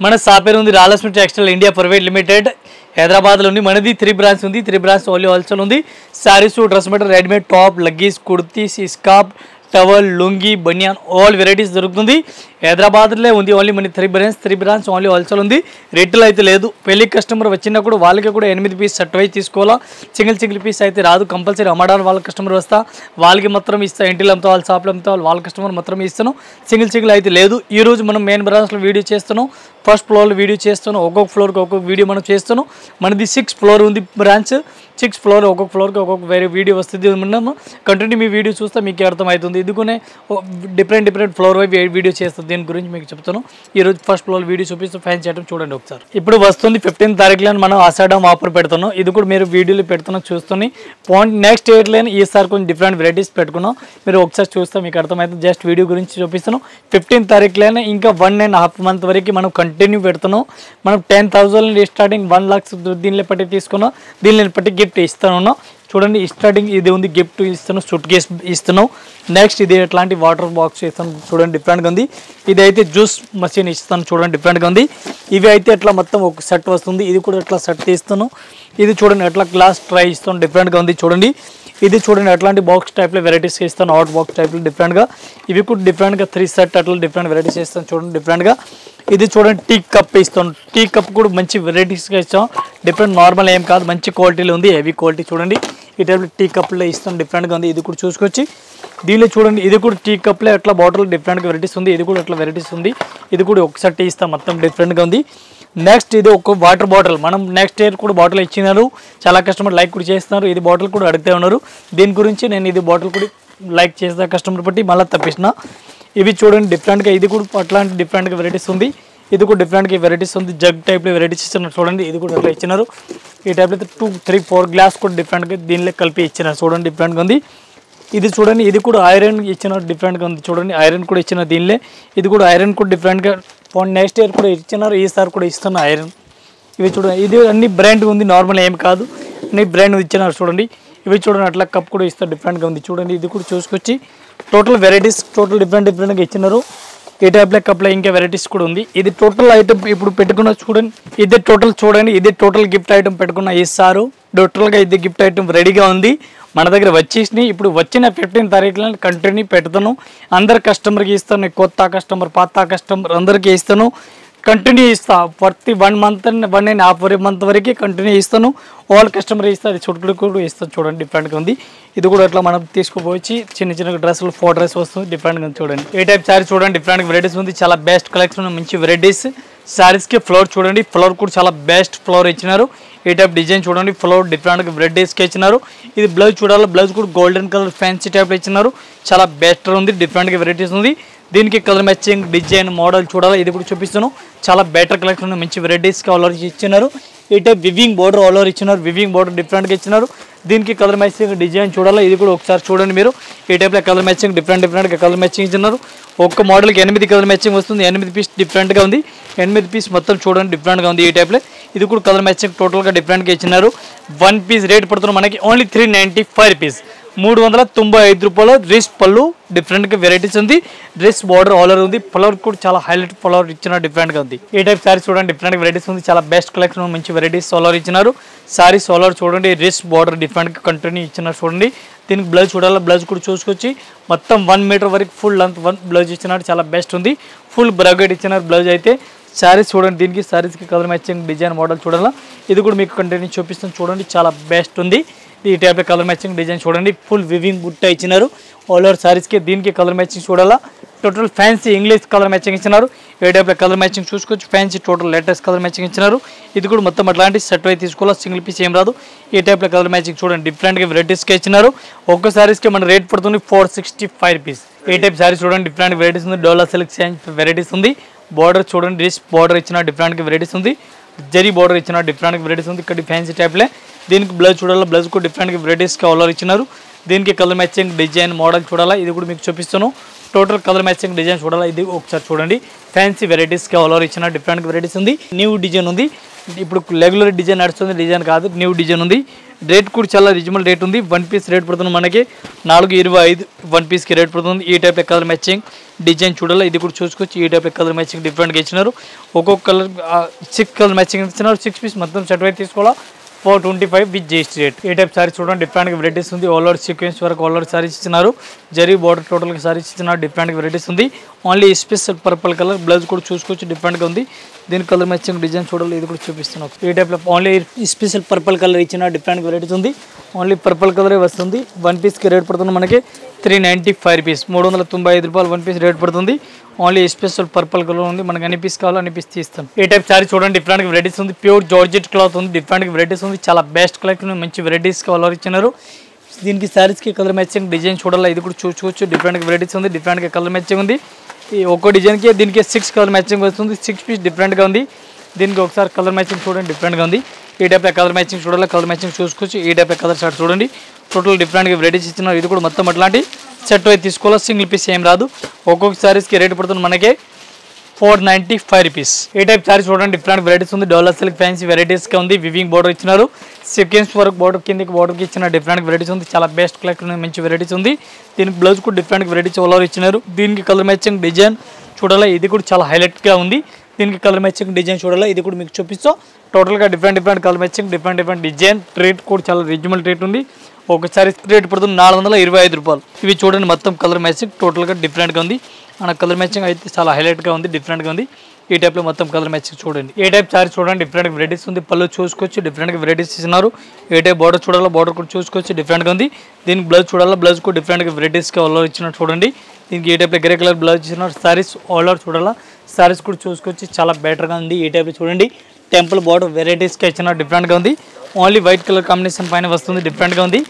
మన షాప్ పేరు ఉంది రాలక్ష్మి టెక్స్టైల్ ఇండియా ప్రైవేట్ లిమిటెడ్ హైదరాబాద్లో ఉంది. మనది 3 బ్రాంచ్ ఉంది. 3 బ్రాంచ్ ఓన్లీ హోల్సేల్ ఉంది. Saris, dress material, readymade top, leggings, kurtis, scarf, towel, lungi, banian all varieties దొరుకుతుంది. హైదరాబాద్లో ఉంది. ఓన్లీ మన 3 బ్రాంచ్ ఓన్లీ హోల్సేల్ ఉంది. రేట్లు అయితే లేదు. పెళ్లి కస్టమర్ వచ్చినప్పుడు వాళ్ళకి కూడా 8 పీస్ సెట్ వైజ్ తీసుకోవాలా. సింగిల్ పీస్ అయితే రాదు. కంపల్సరీ అమ్మడానికి వాళ్ళ కస్టమర్ వస్తా వాళ్ళకి మాత్రం ఇస్తా. ఇంటిలో అమ్ముతా వాళ్ళ షాప్లో అమ్ముతా వాళ్ళ కస్టమర్ మాత్రం ఇస్తాను. సింగిల్ అయితే లేదు. ఈరోజు మనం మెయిన్ బ్రాంచ్లో వీడియో చేస్తున్నాం. ఫస్ట్ ఫ్లోర్లో వీడియో చేస్తాను. ఒక్కొక్క ఫ్లోర్కి ఒక్కొక్క వీడియో మనం చేస్తాను. మనది 6 ఫ్లోర్ ఉంది బ్రాంచ్. 6 ఫ్లోర్ ఒక్కొక్క ఫ్లోర్కి ఒక్కొక్క వేరే వీడియో వస్తుంది. మనం కంటిన్యూ మీ వీడియో చూస్తే మీకు అర్థమవుతుంది. ఇదికునే డిఫరెంట్ ఫ్లోర్ వైపు వీడియో చేస్తుంది. దీని గురించి మీకు చెప్తాను. ఈరోజు ఫస్ట్ ఫ్లోర్ వీడియో చూపిస్తూ ఫ్యాన్స్ చేయడం చూడండి ఒకసారి. ఇప్పుడు వస్తుంది 15th తారీఖులో మనం ఆషాఢం ఆఫర్ పెడుతున్నాం. ఇది కూడా మీరు వీడియోలు పెడుతున్నాం చూస్తుంది. నెక్స్ట్ ఇయర్లో ఈసారి కొంచెం డిఫరెంట్ వెరైటీస్ పెట్టుకున్నాం. మీరు ఒకసారి చూస్తే మీకు అర్థమవుతుంది. జస్ట్ వీడియో గురించి చూపిస్తున్నాం. 15th తారీఖులోనే ఇంకా 1.5 month వరకు మనం కంటిన్యూ పెడుతున్నాం. మనం 10,000 స్టార్టింగ్ 1 lakhs దీనిలో పట్టి తీసుకున్నాం. దీనిలో పట్టి గిఫ్ట్ ఇస్తాను. చూడండి స్టార్టింగ్ ఇది ఉంది. గిఫ్ట్ ఇస్తాను. సూట్ కేస్ ఇస్తున్నాం. నెక్స్ట్ ఇది ఎట్లాంటి వాటర్ బాక్స్ ఇస్తాను. చూడండి డిఫరెంట్గా ఉంది. ఇది అయితే జ్యూస్ మషిన్ ఇస్తాను. చూడండి డిఫరెంట్గా ఉంది. ఇవి అయితే ఎట్లా మొత్తం ఒక సెట్ వస్తుంది. ఇది కూడా ఎట్లా సెట్ తీస్తాను. ఇది చూడండి ఎట్లా గ్లాస్ ట్రై ఇస్తాను. డిఫరెంట్గా ఉంది. చూడండి ఇది చూడండి ఎట్లాంటి బాక్స్ టైప్లో వెరైటీస్ ఇస్తాను. హాట్ బాక్స్ టైప్లో డిఫరెంట్గా. ఇవి కూడా డిఫరెంట్గా 3 సెట్ అట్లా డిఫరెంట్ వెరైటీస్ ఇస్తాను. చూడండి డిఫరెంట్గా. ఇది చూడండి టీ కప్ ఇస్తాను. టీ కప్ కూడా మంచి వెరైటీస్గా ఇస్తాం. డిఫరెంట్ నార్మల్ ఏం కాదు. మంచి క్వాలిటీలో ఉంది. హెవీ క్వాలిటీ చూడండి. ఈ టైప్లో టీ కప్లో ఇస్తాను. డిఫరెంట్గా ఉంది. ఇది కూడా చూసుకొచ్చి దీనిలో చూడండి. ఇది కూడా టీ కప్లో ఎట్లా బాటిల్ డిఫరెంట్గా వెరైటీస్ ఉంది. ఇది కూడా ఎట్లా వెరైటీస్ ఉంది. ఇది కూడా ఒకసారి టీ ఇస్తాం. మొత్తం డిఫరెంట్గా ఉంది. నెక్స్ట్ ఇది ఒక వాటర్ బాటిల్. మనం నెక్స్ట్ ఇయర్ కూడా బాటిల్ ఇచ్చినారు. చాలా కస్టమర్ లైక్ కూడా చేస్తున్నారు. ఇది బాటిల్ కూడా అడుగుతూ ఉన్నారు. దీని గురించి నేను ఇది బాటిల్ కూడా లైక్ చేస్తా కస్టమర్ బట్టి మళ్ళీ తప్పించిన. ఇవి చూడండి డిఫరెంట్గా. ఇది కూడా అట్లాంటి డిఫరెంట్గా వెరైటీస్ ఉంది. ఇది కూడా డిఫరెంట్గా వెరైటీస్ ఉంది. జగ్ టైప్లో వెరైటీస్ ఇస్తున్నారు. చూడండి ఇది కూడా అట్లా ఇచ్చినారు. ఈ టైప్లో 2, 3, 4 గ్లాస్ కూడా డిఫరెంట్గా దీనిలో కలిపి ఇచ్చినారు. చూడండి డిఫరెంట్గా ఉంది. ఇది చూడండి ఇది కూడా ఐరన్ ఇచ్చిన డిఫరెంట్గా ఉంది. చూడండి ఐరన్ కూడా ఇచ్చిన దీనిలో. ఇది కూడా ఐరన్ కూడా డిఫరెంట్గా నెక్స్ట్ ఇయర్ కూడా ఇచ్చినారు. ఈసారి కూడా ఇస్తున్న ఐరన్. ఇవి చూడండి ఇది అన్ని బ్రాండ్ ఉంది. నార్మల్ ఏం కాదు. అన్ని బ్రాండ్ ఇచ్చినారు. చూడండి ఇవి చూడండి అట్లా కప్ కూడా ఇస్తారు. డిఫరెంట్గా ఉంది. చూడండి ఇది కూడా చూసుకొచ్చి టోటల్ వెరైటీస్ టోటల్ డిఫరెంట్గా ఇచ్చినారు. ఈ టైప్లో కప్లో ఇంకా వెరైటీస్ కూడా ఉంది. ఇది టోటల్ ఐటమ్ ఇప్పుడు పెట్టుకున్న చూడండి. ఇది టోటల్ చూడండి. ఇది టోటల్ గిఫ్ట్ ఐటమ్ పెట్టుకున్న ఇస్తారు. టోటల్గా ఇది గిఫ్ట్ ఐటమ్ రెడీగా ఉంది. మన దగ్గర వచ్చేసినాయి. ఇప్పుడు వచ్చిన 15th తారీఖులో కంటిన్యూ పెడతాను. అందరు కస్టమర్కి ఇస్తాను. కొత్త కస్టమర్ పాత కస్టమర్ అందరికీ ఇస్తాను. కంటిన్యూ ఇస్తా. ప్రతి 1 month 1.5 month వరకు కంటిన్యూ ఇస్తాను. ఆల్ కస్టమర్ ఇస్తారు. చుట్టుకు కూడా ఇస్తాను. చూడండి డిఫరెంట్గా ఉంది. ఇది కూడా అట్లా మనం తీసుకుపోయి చిన్న డ్రెస్సులు 4 డ్రెస్ వస్తుంది. డిఫరెంట్గా ఉంది. చూడండి ఏ టైప్ శారీ చూడండి. డిఫరెంట్ వెరైటీస్ ఉంది. చాలా బెస్ట్ కలెక్షన్ మంచి వెరైటీస్. శారీస్కి ఫ్లోర్ చూడండి. ఫ్లోర్ కూడా చాలా బెస్ట్ ఫ్లోర్ ఇచ్చినారు. ఈ టైప్ డిజైన్ చూడండి. ఫ్లోర్ డిఫరెంట్గా వెరైటీస్కి ఇచ్చినారు. ఇది బ్లౌజ్ చూడాలి. బ్లౌజ్ కూడా గోల్డెన్ కలర్ ఫ్యాన్సీ టైప్లో ఇచ్చినారు. చాలా బెస్ట్ ఉంది. డిఫరెంట్గా వెరైటీస్ ఉంది. దీనికి కలర్ మ్యాచింగ్ డిజైన్ మోడల్ చూడాలి. ఇది కూడా చూపిస్తాను. చాలా బెటర్ కలెక్షన్ మంచి వెరైటీస్కి ఆల్ ఇచ్చినారు. ఈ type weaving border all over ఇచ్చినారు. వివింగ్ బోర్డర్ డిఫరెంట్గా ఇచ్చినారు. దీనికి కలర్ మ్యాచింగ్ డిజైన్ చూడాలి. ఇది కూడా ఒకసారి చూడండి మీరు. ఈ టైప్లో కలర్ మ్యాచింగ్ డిఫరెంట్గా కలర్ మ్యాచింగ్ ఇచ్చినారు. ఒక్క మోడల్కి 8 కలర్ మ్యాచింగ్ వస్తుంది. 8 పీస్ డిఫరెంట్గా ఉంది. 8 పీస్ మొత్తం చూడండి డిఫరెంట్గా ఉంది. ఈ టైప్లో ఇది కూడా కలర్ మ్యాచింగ్ టోటల్గా డిఫరెంట్గా ఇచ్చినారు. 1 పీస్ రేట్ పడుతున్నారు మనకి ఓన్లీ 395 రూపీస్. 395 రూపాయలు. డ్రెస్ పళ్ళు డిఫరెంట్గా వెరైటీస్ ఉంది. డ్రెస్ బార్డర్ ఆల్ ఓవర్ ఉంది. ఫ్లవర్ కూడా చాలా హైలైట్ ఫ్లవర్ ఇచ్చిన డిఫరెంట్గా ఉంది. ఈ టైప్ సారీస్ చూడండి. డిఫరెంట్ వెరైటీస్ ఉంది. చాలా బెస్ట్ కలెక్షన్ మంచి వెరైటీస్ ఆల్ ఓవర్ ఇచ్చినారు. సారీస్ ఆల్ ఓవర్ చూడండి. డ్రెస్ బార్డర్ డిఫరెంట్గా కంటిన్యూ ఇచ్చినారు. చూడండి దీనికి బ్లౌజ్ చూడాలి. బ్లౌజ్ కూడా చూసుకొచ్చి మొత్తం 1 మీటర్ వరకు ఫుల్ లెంత్ బ్లౌజ్ ఇచ్చినారు. చాలా బెస్ట్ ఉంది. ఫుల్ బ్రాకెట్ ఇచ్చినారు బ్లౌజ్ అయితే. శారీస్ చూడండి. దీనికి శారీస్కి కలర్ మ్యాచింగ్ డిజైన్ మోడల్ చూడాలా. ఇది కూడా మీకు కంటిన్యూ చూపిస్తాను. చూడండి చాలా బెస్ట్ ఉంది. ఈ టైప్లో కలర్ మ్యాచింగ్ డిజైన్ చూడండి. ఫుల్ వివింగ్ బుట్ట ఇచ్చినారు. ఆల్ ఓవర్ శారీస్కి దీనికి కలర్ మ్యాచింగ్ చూడాలా. Total fancy English colour matching ఇచ్చినారు. ఏ టైప్లో కలర్ మ్యాచింగ్ చూసుకోవచ్చు. Fancy total latest colour matching ఇచ్చినారు. ఇది కూడా మొత్తం అట్లాంటి సెట్ అయితే తీసుకోవాలి. సింగిల్ పీస్ ఏం రాదు. ఈ టైప్లో కలర్ మ్యాచింగ్ చూడండి. డిఫరెంట్గా వెరైటీస్కి ఇచ్చినారు. ఒక్క శారీస్కి మన రేట్ పడుతుంది 465 రూపీస్. ఏ టైప్ శారీస్ చూడండి. డిఫరెంట్ వెరైటీస్ ఉంది. డోలా సిల్క్ వెరైటీస్ ఉంది. బార్డర్ చూడండి. డ్రెస్ బార్డర్ ఇచ్చిన డిఫరెంట్గా వెరైటీస్ ఉంది. జరీ బార్డర్ ఇచ్చిన డిఫరెంట్గా వెరైటీస్ ఉంది. ఇక్కడ ఫ్యాన్సీ టైప్లే. దీనికి బ్లౌజ్ చూడాలి. బ్లౌజ్ కూడా డిఫరెంట్గా వెరైటీస్కి ఆల్ ఓవర్ ఇచ్చినారు. దీనికి కలర్ మ్యాచింగ్ డిజైన్ మోడల్ చూడాలా. ఇది కూడా మీకు చూపిస్తాను. టోటల్ కలర్ మ్యాచింగ్ డిజైన్ చూడాలి. ఇది ఒకసారి చూడండి. ఫ్యాన్సీ వెరైటీస్కి ఆల్ ఓవర్ ఇచ్చిన డిఫరెంట్ వెరైటీస్ ఉంది. న్యూ డిజైన్ ఉంది. ఇప్పుడు రెగ్యులర్ డిజైన్ నడుస్తుంది, డిజైన్ కాదు న్యూ డిజైన్ ఉంది. రేట్ కూడా చాలా రీజనబుల్ రేట్ ఉంది. 1 పీస్ రేట్ పడుతుంది మనకి 425 1 పీస్కి రేట్ పడుతుంది. ఈ టైప్ కలర్ మ్యాచింగ్ డిజైన్ చూడాలి, ఇది కూడా చూసుకోవచ్చు. ఈ టైప్ కలర్ మ్యాచింగ్ డిఫరెంట్గా ఇచ్చినారు. ఒక్కొక్క కలర్ 6 కలర్ మ్యాచింగ్ ఇచ్చినారు. 6 పీస్ మొత్తం సెట్ అయితే తీసుకోవాలా 425 విత్ జిఎస్టీ రేట్. ఈ టైప్ సారీస్ చూడండి, డిఫరెంట్గా వెరైటీస్ ఉంది. ఆల్ ఓవర్ సీక్వెన్స్ వరకు ఆల్ ఓవర్ సారీస్ ఇచ్చినారు. జరీ బార్డర్ టోటల్గా సారీస్ ఇచ్చినారు. డిఫరెంట్గా వెరైటీస్ ఉంది. Only special purple colour blouse కూడా చూసుకోవచ్చు, డిఫరెంట్గా ఉంది. దీని కలర్ మ్యాచింగ్ డిజైన్ చూడాలి, ఇది కూడా చూపిస్తున్నాం. ఈ టైప్లో ఓన్లీ స్పెషల్ పర్పుల్ కలర్ ఇచ్చిన డిఫరెంట్ వెరైటీస్ ఉంది. ఓన్లీ పర్పుల్ కలరే వస్తుంది. 1 పీస్కి రేట్ పడుతుంది మనకి 395 రూపీస్, 395 రూపాయలు 1 పీస్ రేట్ పడుతుంది. ఓన్లీ స్పెషల్ పర్పుల్ కలర్ ఉంది. మనకి అన్ని పీస్ కావాలో అన్ని పీస్ తీస్తాం. ఈ టైప్ సారీ చూడండి, డిఫరెంట్ వెరైటీస్ ఉంది. ప్యూర్ జార్జెట్ క్లాత్ ఉంది, డిఫరెంట్ వెరైటీస్ ఉంది. చాలా బెస్ట్ కలెక్షన్, మంచి వెరైటీస్ కలర్ ఇచ్చినారు. దీనికి సారీస్కి కలర్ మ్యాచింగ్ డిజైన్ చూడాలి, ఇది కూడా చూసుకోవచ్చు. డిఫరెంట్ వెరైటీస్ ఉంది, డిఫరెంట్గా కలర్ మ్యాచింగ్ ఉంది. ఈ ఒక్కో డిజైన్కి దీనికి 6 కలర్ మ్యాచింగ్ వస్తుంది. 6 పీస్ డిఫరెంట్గా ఉంది. దీనికి ఒకసారి కలర్ మ్యాచింగ్ చూడండి, డిఫరెంట్గా ఉంది. ఈ టైప్ కలర్ మ్యాచింగ్ చూడాలి, కలర్ మ్యాచింగ్ చూసుకోవచ్చు. ఈ టైప్ కలర్ షార్ట్ చూడండి, టోటల్ డిఫరెంట్గా వెరైటీస్ ఇచ్చినారు. ఇది కూడా మొత్తం అట్లాంటి సెట్ అయితే తీసుకోవాలి, సింగిల్ పీస్ ఏం రాదు. ఒక్కొక్క సారీస్కి రేట్ పడుతుంది మనకి 495 రూపీస్. ఈ టైప్ సారీ చూడండి, డిఫరెంట్ వెరైటీస్ ఉంది. డోలా సిల్క్ ఫ్యాన్సీ వెరైటీస్గా ఉంది. వివింగ్ బార్డర్ ఇచ్చినారు. సీక్వెన్స్ వర్క్ బార్డర్ కిందకి బార్డర్కి ఇచ్చిన డిఫరెంట్ వెరైటీస్ ఉంది. చాలా బెస్ట్ కలెక్షన్, మంచి వెరైటీస్ ఉంది. దీనికి బ్లౌజ్ కూడా డిఫరెంట్ వెరైటీస్ ఓవర్ ఇచ్చినారు. దీనికి కలర్ మ్యాచింగ్ డిజైన్ చూడాలి, ఇది కూడా చాలా హైలైట్గా ఉంది. దీనికి కలర్ మ్యాచింగ్ డిజైన్ చూడాలి, ఇది కూడా మీకు చూపిస్తాం. టోటల్గా different colour matching, different design. Rate కూడా చాలా రీజనబుల్ రేట్ ఉంది. ఒకసారి రేట్ పడుతుంది 425 రూపాయలు. ఇవి చూడండి, మొత్తం కలర్ మ్యాచింగ్ టోటల్గా డిఫరెంట్గా ఉంది. మన కలర్ మ్యాచింగ్ అయితే చాలా హైలైట్గా ఉంది, డిఫరెంట్గా ఉంది. ఈ టైప్లో మొత్తం కలర్ మ్యాచింగ్ చూడండి. ఏ టైప్ సారీ చూడండి, డిఫరెంట్ వెరైటీస్ ఉంది. పళ్ళు చూసుకోవచ్చు, డిఫరెంట్గా వెరైటీస్ ఇస్తున్నారు. ఏ టైప్ బార్డర్ చూడాలో బార్డర్ కూడా చూసుకోవచ్చు, డిఫరెంట్గా ఉంది. దీనికి బ్లౌజ్ చూడాలా, బ్లౌజ్ కూడా డిఫరెంట్గా వెరైటీస్గా ఆల్ ఓవర్ ఇచ్చినట్టు చూడండి. దీనికి ఏ టైప్లో గ్రే కలర్ బ్లౌజ్ ఇచ్చినారు. సారీస్ ఆల్ ఓవర్ చూడాలా, సారీస్ కూడా చూసుకోవచ్చు, చాలా బెటర్గా ఉంది. ఈ టైప్లో చూడండి, టెంపుల్ బార్డర్ వెరైటీస్గా ఇచ్చిన డిఫరెంట్గా ఉంది. ఓన్లీ వైట్ కలర్ కాంబినేషన్ పైన వస్తుంది, డిఫరెంట్గా ఉంది.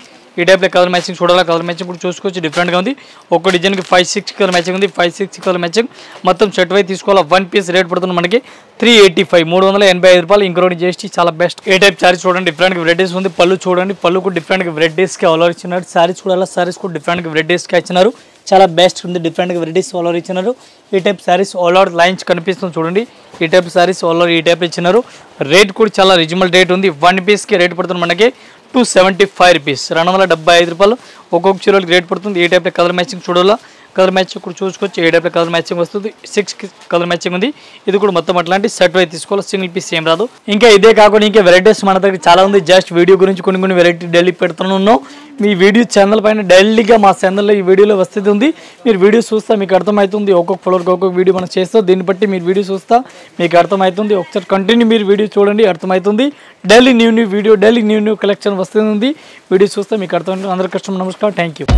ఈ టైప్లో కలర్ మ్యాచింగ్ చూడాలా, కలర్ మ్యాచింగ్ కూడా చూసుకోవచ్చు, డిఫరెంట్గా ఉంది. ఒక్క డిజైన్కి 5-6 కలర్ మ్యాచింగ్ ఉంది. 5-6 కలర్ మ్యాచింగ్ మొత్తం సెట్ అయితే తీసుకోవాలా. 1 పీస్ రేట్ పడుతుంది మనకి 385, 385 రూపాయలు ఇంక్లూడింగ్ చేసి చాలా బెస్ట్. ఏ టైప్ సారీ చూడండి, డిఫరెంట్ వెరైటీస్ ఉంది. పళ్ళు చూడండి, పళ్ళు కూడా డిఫరెంట్ వెరైటీస్కి ఆల్ ఇచ్చినారు. సారీస్ చూడాలా, సారీస్ కూడా డిఫరెంట్ వెరైటీస్గా ఇచ్చినారు. చాలా బెస్ట్ ఉంది, డిఫరెంట్ వెరైటీస్ ఆల్ ఓవర్ ఇచ్చినారు. ఈ type saris all over lines కనిపిస్తుంది చూడండి. ఈ టైప్ సారీస్ ఆల్ ఓవర్ ఈ టైప్ ఇచ్చినారు. రేట్ కూడా చాలా రీజనబుల్ రేట్ ఉంది. 1 పీస్కి రేట్ పడుతుంది మనకి 275 రూపీస్, 275 రూపాయలు. ఒక్కొక్క చీరలకి రేట్ పడుతుంది. ఈ టైప్లో కలర్ మ్యాచింగ్ చూడాలా, కలర్ మ్యాచింగ్ కూడా చూసుకోవచ్చు. ఏ టైప్లో కలర్ మ్యాచింగ్ వస్తుంది. 6 కలర్ మ్యాచింగ్ ఉంది. ఇది కూడా మొత్తం అట్లాంటి సెట్ అయితే తీసుకోవాలి, సింగిల్ పీస్ ఏం రాదు. ఇంకా ఇదే కాకుండా ఇంకా వెరైటీస్ మన దగ్గర చాలా ఉంది. జస్ట్ వీడియో గురించి కొన్ని వెరైటీ డైలీ పెడుతున్నాం. మీ వీడియో ఛానల్ పైన డైలీగా మా ఛానల్లో ఈ వీడియోలో వస్తుంది ఉంది. మీరు వీడియో చూస్తా మీకు అర్థమవుతుంది. ఒక్కొక్క ఫ్లోర్కి ఒక్కొక్క వీడియో మనం చేస్తాం. దీన్ని బట్టి మీరు వీడియో చూస్తా మీకు అర్థమవుతుంది. ఒకసారి కంటిన్యూ మీరు వీడియో చూడండి, అర్థమవుతుంది. Daily new video, daily new collection వస్తుంది. వీడియో చూస్తే మీకు అర్థమవుతుంది. అందరి కస్టమర్ నమస్కారం, థ్యాంక్ యూ.